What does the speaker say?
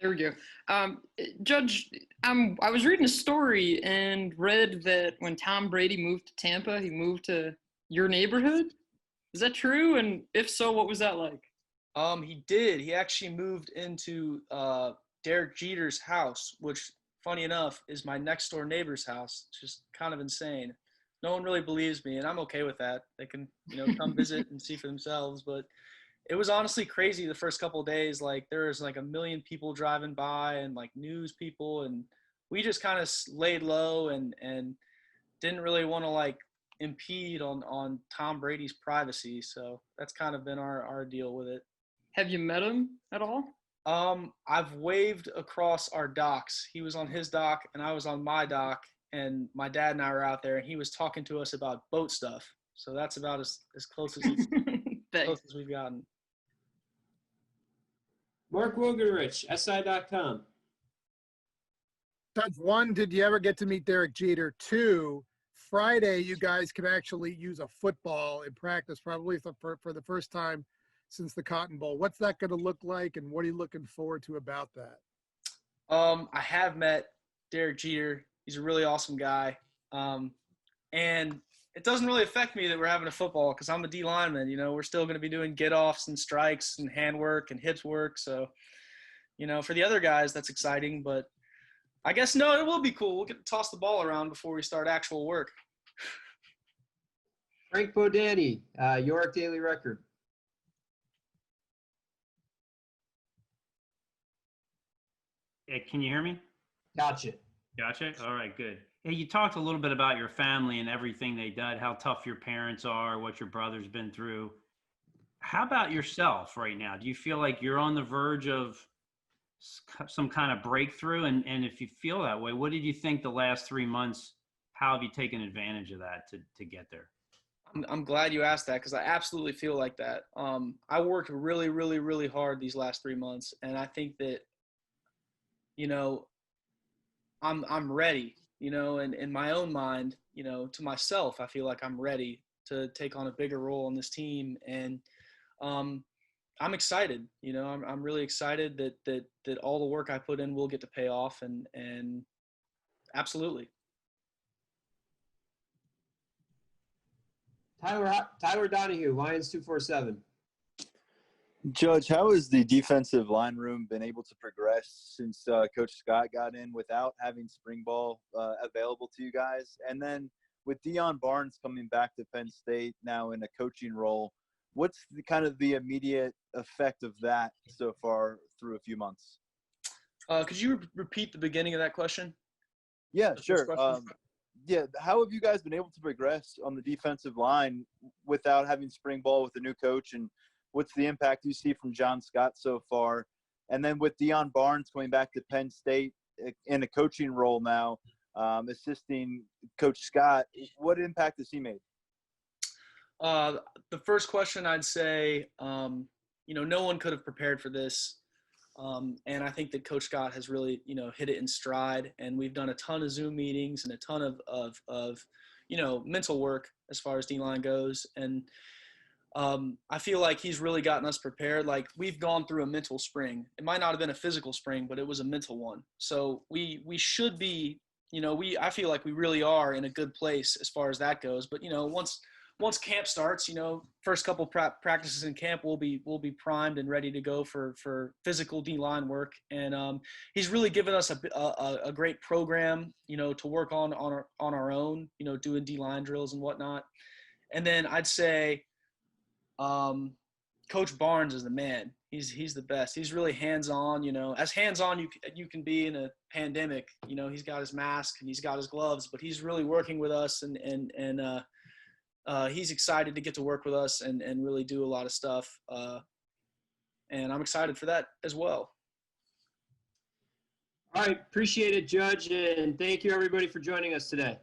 There we go. Judge, I was reading a story and read that when Tom Brady moved to Tampa, he moved to your neighborhood. Is that true? And if so, what was that like? He did. He actually moved into Derek Jeter's house, which, funny enough, is my next door neighbor's house. It's just kind of insane. No one really believes me, and I'm okay with that. They can, come visit and see for themselves. But it was honestly crazy the first couple of days. Like there was like a million people driving by and like news people, and we just kind of laid low and didn't really want to like impede on Tom Brady's privacy. So that's kind of been our deal with it. Have you met him at all? I've waved across our docks. He was on his dock and I was on my dock, and my dad and I were out there, and he was talking to us about boat stuff. So that's about as close as close as we've gotten. Mark Wogenrich, SI.com. Judge, one, did you ever get to meet Derek Jeter? Two, Friday, you guys can actually use a football in practice, probably for the first time since the Cotton Bowl. What's that going to look like, and what are you looking forward to about that? I have met Derek Jeter. He's a really awesome guy. And it doesn't really affect me that we're having a football because I'm a D lineman. We're still going to be doing get-offs and strikes and hand work and hips work. So, for the other guys, that's exciting. But I guess, no, it will be cool. We'll get to toss the ball around before we start actual work. Frank Bodani, York Daily Record. Hey, can you hear me? Gotcha. All right, good. Hey, you talked a little bit about your family and everything they did, how tough your parents are, what your brother's been through. How about yourself right now? Do you feel like you're on the verge of some kind of breakthrough? And if you feel that way, what did you think the last 3 months, how have you taken advantage of that to get there? I'm glad you asked that because I absolutely feel like that. I worked really, really, really hard these last 3 months, and I think that, I'm ready, and in my own mind, to myself, I feel like I'm ready to take on a bigger role on this team. And I'm excited, I'm really excited that all the work I put in will get to pay off, and absolutely. Tyler Donahue, Lions 247. Judge, how has the defensive line room been able to progress since Coach Scott got in without having spring ball available to you guys? And then with Deion Barnes coming back to Penn State now in a coaching role, what's the immediate effect of that so far through a few months? Could you repeat the beginning of that question? Yeah, sure. Yeah, how have you guys been able to progress on the defensive line without having spring ball with the new coach, and what's the impact you see from John Scott so far? And then with Deion Barnes coming back to Penn State in a coaching role now, assisting Coach Scott, what impact has he made? The first question, I'd say, no one could have prepared for this. And I think that Coach Scott has really, hit it in stride, and we've done a ton of Zoom meetings and a ton of mental work as far as D-line goes. And I feel like he's really gotten us prepared. Like, we've gone through a mental spring. It might not have been a physical spring, but it was a mental one. So we should be, I feel like we really are in a good place as far as that goes. But, once camp starts, first couple practices in camp, we'll be primed and ready to go for physical D-line work. And he's really given us a great program, to work on our own, doing D-line drills and whatnot. And then I'd say Coach Barnes is the man. He's the best. He's really hands-on, as hands-on you can be in a pandemic. He's got his mask and he's got his gloves, but he's really working with us, and he's excited to get to work with us and really do a lot of stuff. And I'm excited for that as well. All right. Appreciate it, Judge. And thank you, everybody, for joining us today.